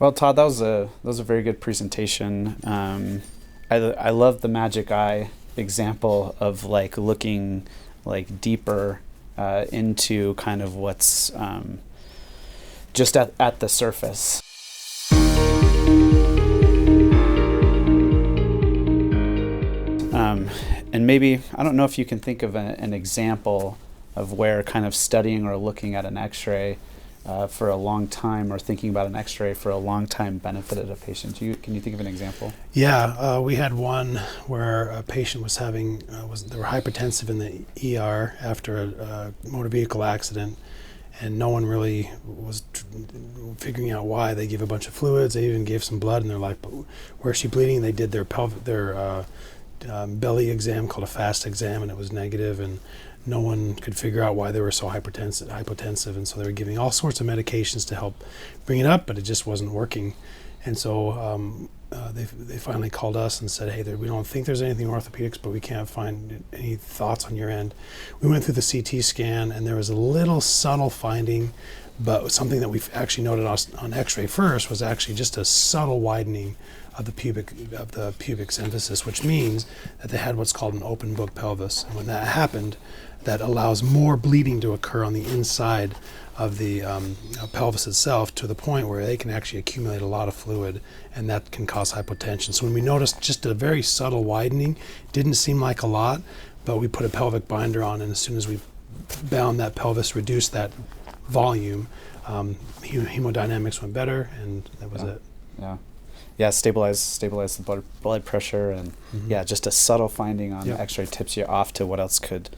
Well, Todd, that was a very good presentation. I love the magic eye example of like looking like deeper into kind of what's just at the surface. And maybe, I don't know if you can think of an example of where kind of studying or looking at an x-ray for a long time or thinking about an x-ray for a long time benefited a patient. Can you think of an example? Yeah, we had one where a patient was having, they were hypertensive in the ER after a motor vehicle accident, and no one really was figuring out why. They gave a bunch of fluids, they even gave some blood, and they're like, but where is she bleeding? They did their belly exam called a FAST exam, and it was negative, and no one could figure out why they were so hypotensive, and so they were giving all sorts of medications to help bring it up, but it just wasn't working. And so they finally called us and said, hey, we don't think there's anything in orthopedics, but we can't find any thoughts on your end. We went through the CT scan, and there was a little subtle finding, but something that we've actually noted on x-ray first was actually just a subtle widening of the pubic symphysis, which means that they had what's called an open book pelvis. And when that happened, that allows more bleeding to occur on the inside of the pelvis itself, to the point where they can actually accumulate a lot of fluid, and that can cause hypotension. So when we noticed just a very subtle widening, didn't seem like a lot, but we put a pelvic binder on, and as soon as we bound that pelvis, reduced that volume, hemodynamics went better, and that was it. Yeah, stabilize the blood pressure, and just a subtle finding on x-ray tips you off to what else could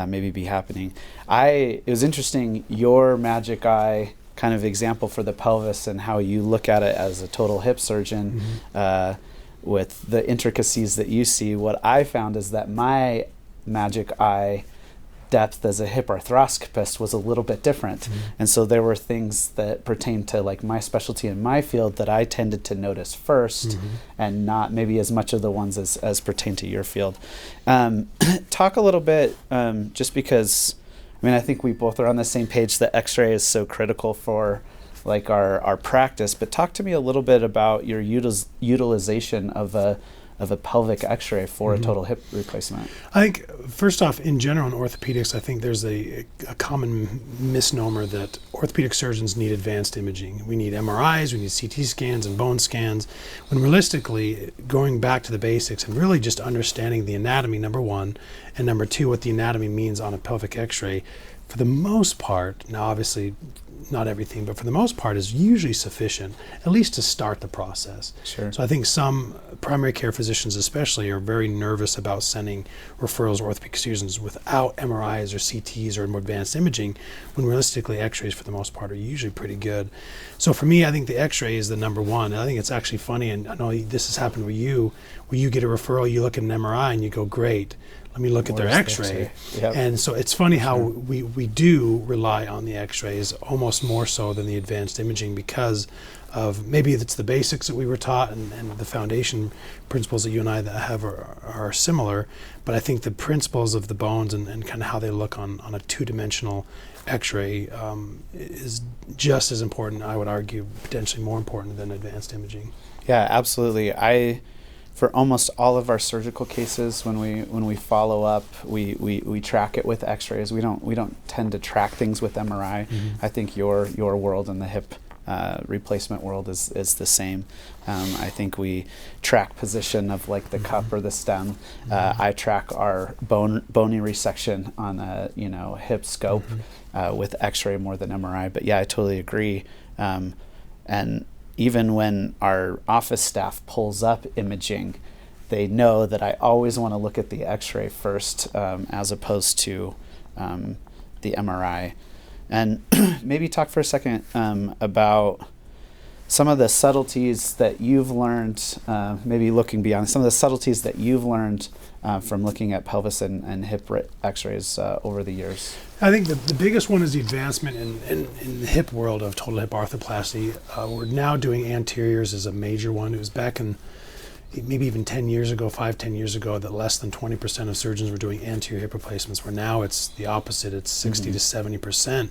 maybe be happening. It was interesting, your magic eye kind of example for the pelvis and how you look at it as a total hip surgeon with the intricacies that you see. What I found is that my magic eye depth as a hip arthroscopist was a little bit different. And so there were things that pertain to like my specialty in my field that I tended to notice first, and not maybe as much of the ones as pertain to your field. Talk a little bit, just because, I mean, I think we both are on the same page that x-ray is so critical for like our practice, but talk to me a little bit about your utilization of a pelvic x-ray for a total hip replacement. I think, first off, in general in orthopedics, I think there's a common misnomer that orthopedic surgeons need advanced imaging. We need MRIs, we need CT scans and bone scans, when realistically, going back to the basics and really just understanding the anatomy, number one, and number two, what the anatomy means on a pelvic x-ray, for the most part, now obviously not everything, but for the most part is usually sufficient, at least to start the process. Sure. So I think some primary care physicians especially are very nervous about sending referrals to orthopedic surgeons without MRIs or CTs or more advanced imaging, when realistically x-rays for the most part are usually pretty good. So for me, I think the x-ray is the number one. And I think it's actually funny, and I know this has happened with you, where you get a referral, you look at an MRI and you go, great, let me look at their x-ray. Yep. And so it's funny how we do rely on the x-rays almost more so than the advanced imaging, because of maybe it's the basics that we were taught, and the foundation principles that you and I that have are similar, but I think the principles of the bones and kind of how they look on a two-dimensional x-ray is just as important, I would argue potentially more important than advanced imaging. Yeah, absolutely. For almost all of our surgical cases, when we follow up, we track it with x-rays. We don't tend to track things with MRI. I think your world and the hip replacement world is the same. I think we track position of like the cup or the stem. I track our bony resection on a hip scope with x-ray more than MRI. But yeah, I totally agree. And even when our office staff pulls up imaging, they know that I always want to look at the x-ray first, as opposed to the MRI. And maybe talk for a second about some of the subtleties that you've learned, maybe looking beyond some of the subtleties that you've learned from looking at pelvis and hip x-rays over the years. I think the biggest one is the advancement in the hip world of total hip arthroplasty. We're now doing anteriors as a major one. It was back in maybe even 10 years ago, 10 years ago, that less than 20% of surgeons were doing anterior hip replacements, where now it's the opposite. It's 60 to 70%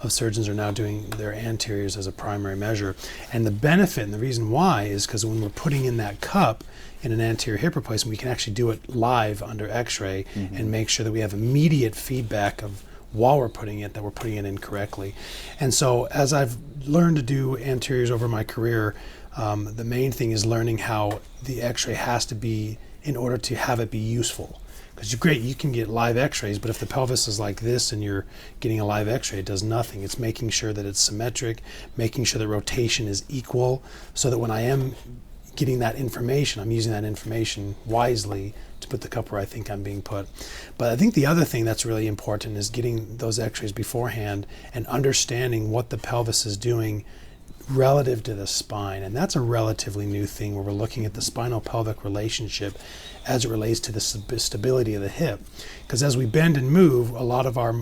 of surgeons are now doing their anteriors as a primary measure. And the benefit and the reason why is because when we're putting in that cup in an anterior hip replacement, we can actually do it live under x-ray and make sure that we have immediate feedback of while we're putting it, that we're putting it in correctly. And so as I've learned to do anteriors over my career, the main thing is learning how the x-ray has to be in order to have it be useful. Because great, you can get live x-rays, but if the pelvis is like this and you're getting a live x-ray, it does nothing. It's making sure that it's symmetric, making sure the rotation is equal, so that when I am getting that information, I'm using that information wisely to put the cup where I think I'm being put. But I think the other thing that's really important is getting those x-rays beforehand and understanding what the pelvis is doing relative to the spine. And that's a relatively new thing, where we're looking at the spinal-pelvic relationship as it relates to the stability of the hip. Because as we bend and move, a lot of our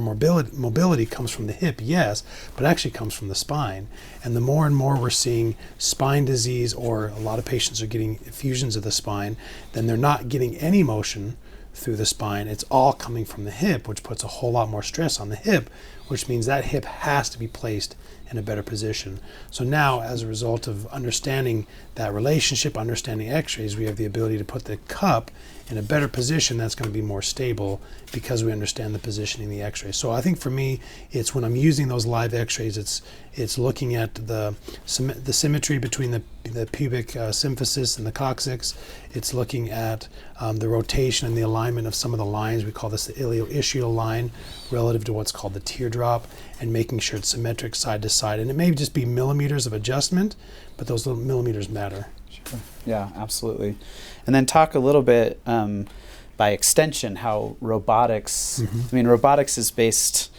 mobility comes from the hip, yes, but actually comes from the spine. And the more and more we're seeing spine disease, or a lot of patients are getting effusions of the spine, then they're not getting any motion through the spine. It's all coming from the hip, which puts a whole lot more stress on the hip, which means that hip has to be placed in a better position. So now, as a result of understanding that relationship, understanding x-rays, we have the ability to put the cup in a better position that's going to be more stable, because we understand the positioning of the x-rays. So I think for me, it's when I'm using those live x-rays, it's looking at the symmetry between the pubic symphysis and the coccyx. It's looking at the rotation and the alignment of some of the lines. We call this the ilioischial line relative to what's called the teardrop, and making sure it's symmetric side to side. And it may just be millimeters of adjustment, but those little millimeters matter. Sure. Yeah, absolutely. And then talk a little bit by extension how robotics, I mean, robotics is based,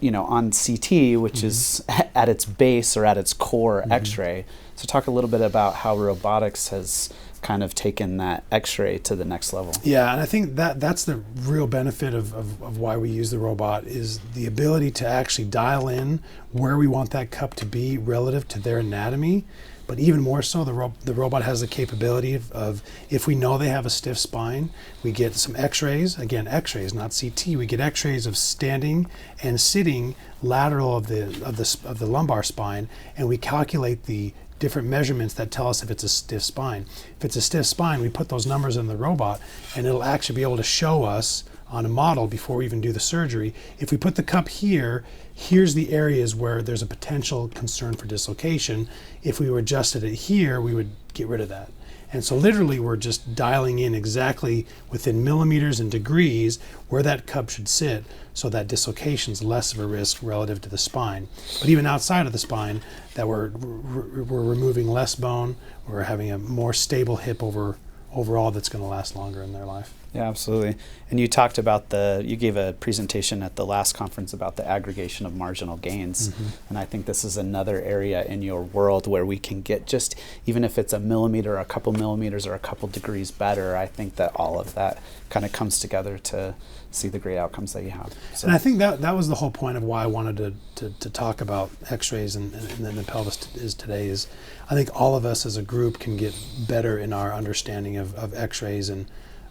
on CT, which is at its base or at its core x-ray. So talk a little bit about how robotics has kind of taken that x-ray to the next level. Yeah, and I think that's the real benefit of why we use the robot, is the ability to actually dial in where we want that cup to be relative to their anatomy. But even more so, the robot has the capability of, if we know they have a stiff spine, we get some x-rays, again, x-rays, not CT, we get x-rays of standing and sitting lateral of the lumbar spine, and we calculate the different measurements that tell us if it's a stiff spine. If it's a stiff spine, we put those numbers in the robot, and it'll actually be able to show us on a model before we even do the surgery. If we put the cup here, here's the areas where there's a potential concern for dislocation. If we adjusted it here, we would get rid of that. And so literally we're just dialing in exactly within millimeters and degrees where that cup should sit, so that dislocation is less of a risk relative to the spine. But even outside of the spine, that we're removing less bone, we're having a more stable hip overall that's going to last longer in their life. Yeah, absolutely. And you talked about you gave a presentation at the last conference about the aggregation of marginal gains. And I think this is another area in your world where we can get, just even if it's a millimeter, a couple millimeters, or a couple degrees better, I think that all of that kind of comes together to see the great outcomes that you have. So. And I think that was the whole point of why I wanted to talk about x-rays and then the pelvis is today, is I think all of us as a group can get better in our understanding of x-rays. And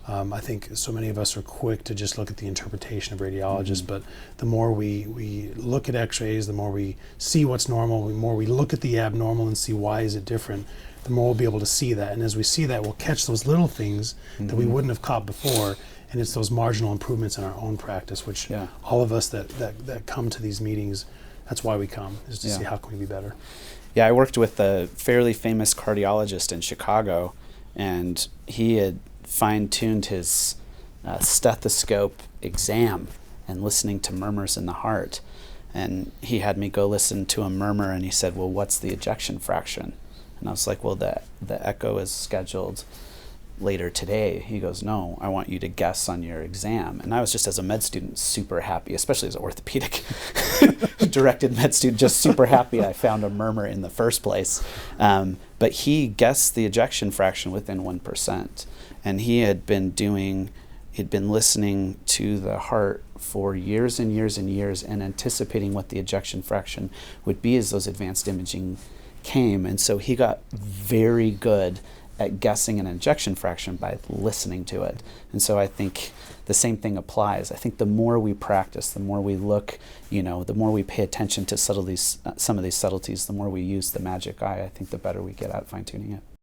I think so many of us are quick to just look at the interpretation of radiologists, but the more we look at x-rays, the more we see what's normal, the more we look at the abnormal and see why is it different, the more we'll be able to see that. And as we see that, we'll catch those little things that we wouldn't have caught before. And it's those marginal improvements in our own practice, which all of us that come to these meetings, that's why we come, is to see how can we be better. Yeah, I worked with a fairly famous cardiologist in Chicago, and he had fine-tuned his stethoscope exam and listening to murmurs in the heart. And he had me go listen to a murmur, and he said, well, what's the ejection fraction? And I was like, well, the echo is scheduled later today. He goes, no, I want you to guess on your exam. And I was just, as a med student, super happy, especially as an orthopedic directed med student, just super happy I found a murmur in the first place. But he guessed the ejection fraction within 1%. And he had been listening to the heart for years and years and years and anticipating what the ejection fraction would be as those advanced imaging came. And so he got very good at guessing an ejection fraction by listening to it. And so I think the same thing applies. I think the more we practice, the more we look, the more we pay attention to subtleties, some of these subtleties, the more we use the magic eye, I think the better we get at fine-tuning it.